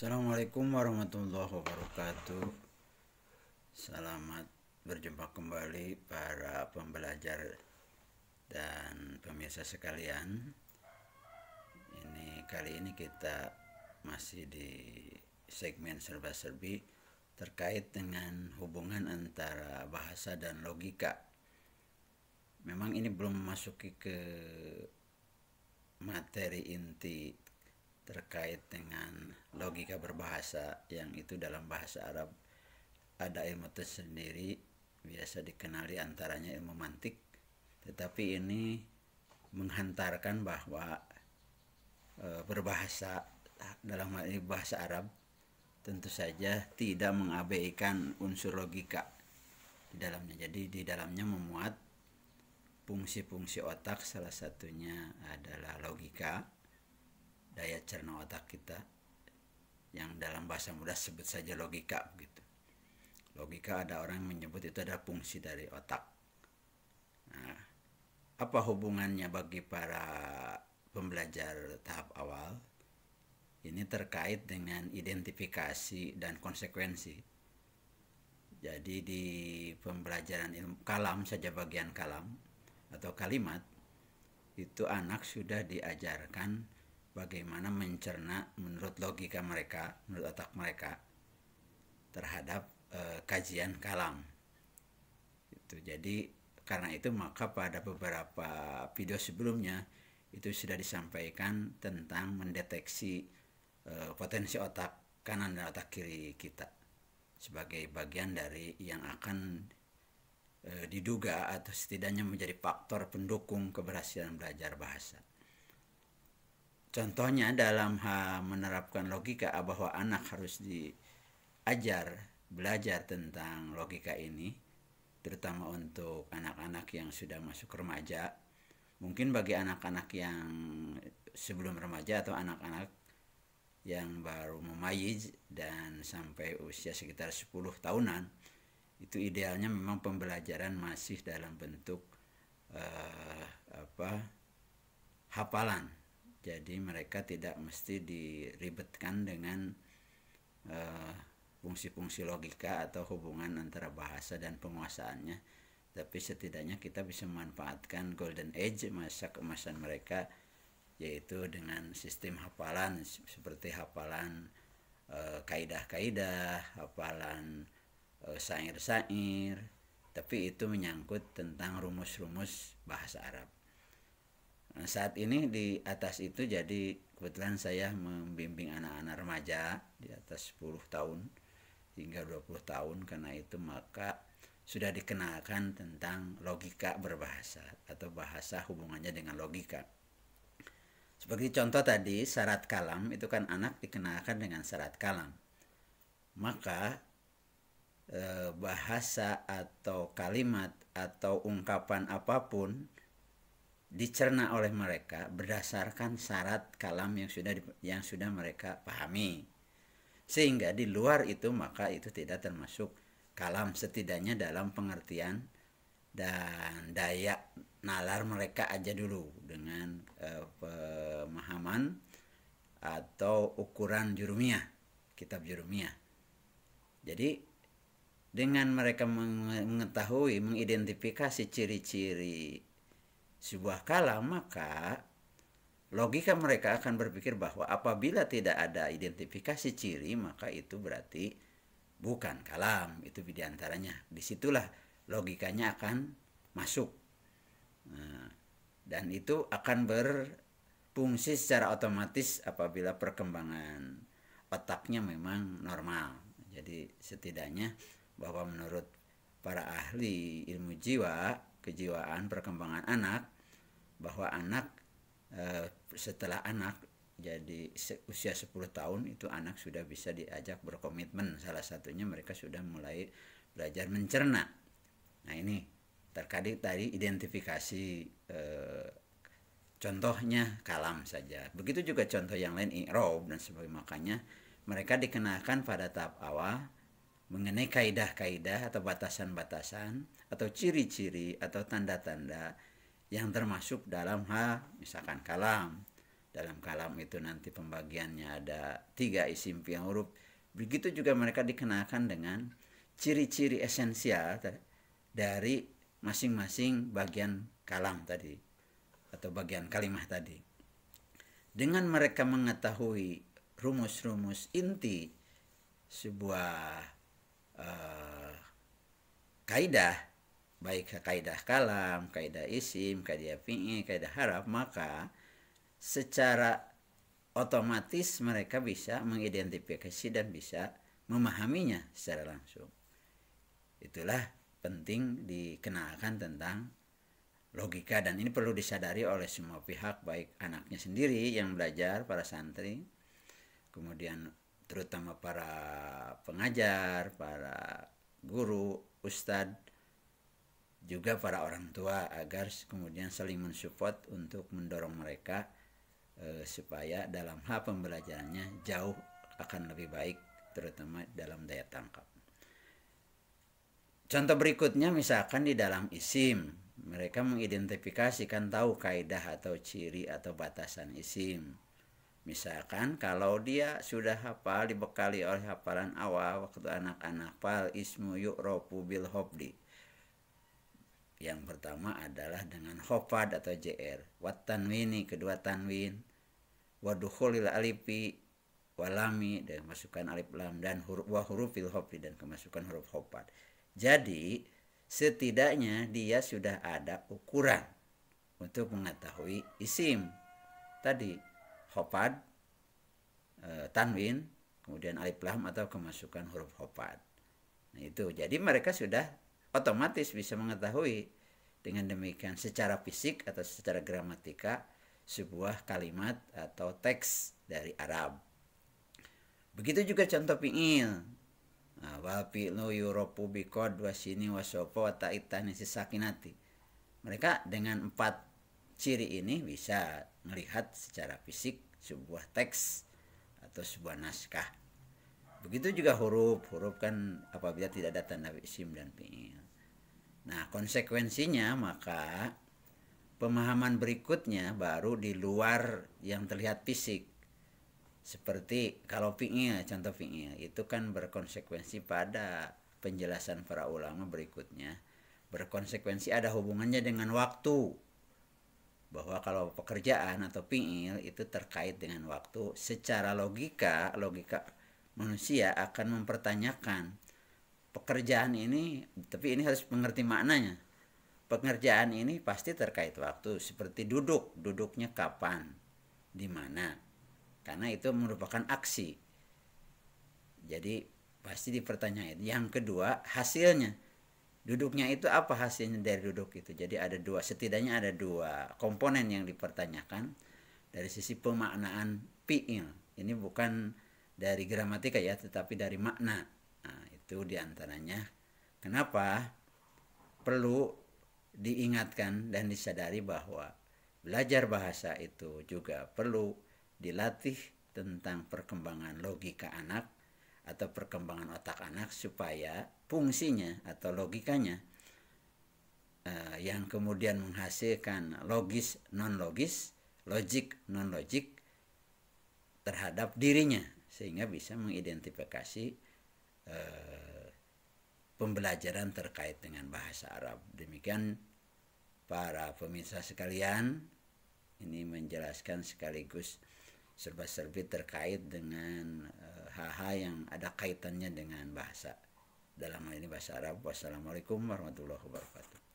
Assalamualaikum warahmatullahi wabarakatuh. Selamat berjumpa kembali para pembelajar dan pemirsa sekalian. Kali ini kita masih di segmen serba-serbi terkait dengan hubungan antara bahasa dan logika. Memang ini belum memasuki ke materi inti terkait dengan logika berbahasa, yang itu dalam bahasa Arab ada ilmu tersendiri, biasa dikenali antaranya ilmu mantik. Tetapi ini menghantarkan bahwa berbahasa dalam hal ini bahasa Arab tentu saja tidak mengabaikan unsur logika di dalamnya. Jadi di dalamnya memuat fungsi-fungsi otak, salah satunya adalah logika, daya cerna otak kita, yang dalam bahasa mudah sebut saja logika begitu. Logika ada orang menyebut itu adalah fungsi dari otak. Nah, apa hubungannya bagi para pembelajar tahap awal? Ini terkait dengan identifikasi dan konsekuensi. Jadi di pembelajaran ilmu kalam saja, bagian kalam atau kalimat, itu anak sudah diajarkan bagaimana mencerna menurut logika mereka, menurut otak mereka terhadap kajian kalam. Jadi karena itu maka pada beberapa video sebelumnya itu sudah disampaikan tentang mendeteksi potensi otak kanan dan otak kiri kita sebagai bagian dari yang akan diduga atau setidaknya menjadi faktor pendukung keberhasilan belajar bahasa. Contohnya dalam hal menerapkan logika, bahwa anak harus diajar belajar tentang logika ini, terutama untuk anak-anak yang sudah masuk remaja. Mungkin bagi anak-anak yang sebelum remaja atau anak-anak yang baru memayiz dan sampai usia sekitar 10 tahunan, itu idealnya memang pembelajaran masih dalam bentuk hafalan. Jadi mereka tidak mesti diribetkan dengan fungsi-fungsi logika atau hubungan antara bahasa dan penguasaannya. Tapi setidaknya kita bisa memanfaatkan golden age, masa keemasan mereka, yaitu dengan sistem hafalan seperti hafalan kaidah-kaidah, hafalan syair-syair, tapi itu menyangkut tentang rumus-rumus bahasa Arab. Nah, saat ini di atas itu, jadi kebetulan saya membimbing anak-anak remaja di atas 10 tahun hingga 20 tahun. Karena itu maka sudah dikenalkan tentang logika berbahasa atau bahasa hubungannya dengan logika. Seperti contoh tadi, syarat kalam itu kan anak dikenalkan dengan syarat kalam. Maka bahasa atau kalimat atau ungkapan apapun dicerna oleh mereka berdasarkan syarat kalam yang sudah mereka pahami. Sehingga di luar itu maka itu tidak termasuk kalam, setidaknya dalam pengertian dan daya nalar mereka aja dulu dengan pemahaman atau ukuran jurumiyah, kitab jurumiyah. Jadi dengan mereka mengetahui, mengidentifikasi ciri-ciri sebuah kalam, maka logika mereka akan berpikir bahwa apabila tidak ada identifikasi ciri, maka itu berarti bukan kalam. Itu diantaranya. Disitulah logikanya akan masuk. Nah, dan itu akan berfungsi secara otomatis apabila perkembangan otaknya memang normal. Jadi setidaknya bahwa menurut para ahli ilmu jiwa, kejiwaan, perkembangan anak, bahwa anak setelah anak jadi usia 10 tahun itu anak sudah bisa diajak berkomitmen. Salah satunya mereka sudah mulai belajar mencerna. Nah, ini terkait tadi identifikasi, contohnya kalam saja. Begitu juga contoh yang lain, i'rab dan sebagainya. Makanya mereka dikenalkan pada tahap awal mengenai kaidah-kaidah atau batasan-batasan atau ciri-ciri atau tanda-tanda yang termasuk dalam hal misalkan kalam, dalam kalam itu nanti pembagiannya ada 3 isim fi'il huruf. Begitu juga mereka dikenakan dengan ciri-ciri esensial dari masing-masing bagian kalam tadi atau bagian kalimah tadi. Dengan mereka mengetahui rumus-rumus inti sebuah kaidah, baik kaidah kalam, kaidah isim, kaidah fi'il, kaidah haraf, maka secara otomatis mereka bisa mengidentifikasi dan bisa memahaminya secara langsung. Itulah penting dikenalkan tentang logika, dan ini perlu disadari oleh semua pihak, baik anaknya sendiri yang belajar, para santri, kemudian terutama para pengajar, para guru, ustadz, juga para orang tua, agar kemudian saling mensupport untuk mendorong mereka supaya dalam hal pembelajarannya jauh akan lebih baik, terutama dalam daya tangkap. Contoh berikutnya misalkan di dalam isim, mereka mengidentifikasikan, tahu kaidah atau ciri atau batasan isim. Misalkan kalau dia sudah hafal, dibekali oleh hafalan awal waktu anak-anak, fal ismu yu'rafu bil hofdi. Yang pertama adalah dengan hofad atau jr, wat tanwini, kedua tanwin, wadukhulil alifi walami, dan masukkan alif lam, dan hurufil hofdi, dan kemasukan huruf hofad. Jadi setidaknya dia sudah ada ukuran untuk mengetahui isim tadi, hofad, tanwin, kemudian alif lam atau kemasukan huruf hofad. Nah itu, jadi mereka sudah otomatis bisa mengetahui dengan demikian secara fisik atau secara gramatika sebuah kalimat atau teks dari Arab. Begitu juga contoh fi'il. Wa fi'lu yuropu biqad wa sini wa sofa wa ta'itani sisakinati. Mereka dengan 4 ciri ini bisa melihat secara fisik sebuah teks atau sebuah naskah. Begitu juga huruf kan apabila tidak ada tanda isim dan fi'il. Nah, konsekuensinya maka pemahaman berikutnya baru di luar yang terlihat fisik. Seperti kalau fi'il, contoh fi'il itu kan berkonsekuensi pada penjelasan para ulama berikutnya. Berkonsekuensi ada hubungannya dengan waktu. Bahwa kalau pekerjaan atau fi'il itu terkait dengan waktu, secara logika manusia akan mempertanyakan pekerjaan ini, tapi ini harus mengerti maknanya. Pekerjaan ini pasti terkait waktu, seperti duduknya kapan, di mana. Karena itu merupakan aksi. Jadi pasti dipertanyakan. Yang kedua, hasilnya. Duduknya itu apa hasilnya dari duduk itu. Jadi setidaknya ada 2 komponen yang dipertanyakan dari sisi pemaknaan fi'il. Ini bukan dari gramatika ya, tetapi dari makna. Nah, itu diantaranya. Kenapa perlu diingatkan dan disadari bahwa belajar bahasa itu juga perlu dilatih tentang perkembangan logika anak atau perkembangan otak anak, supaya fungsinya atau logikanya yang kemudian menghasilkan logis non logis, logik non logik terhadap dirinya, sehingga bisa mengidentifikasi pembelajaran terkait dengan bahasa Arab. Demikian para pemirsa sekalian, ini menjelaskan sekaligus serba-serbi terkait dengan hal-hal yang ada kaitannya dengan bahasa. Dalam hal ini bahasa Arab. Wassalamualaikum warahmatullahi wabarakatuh.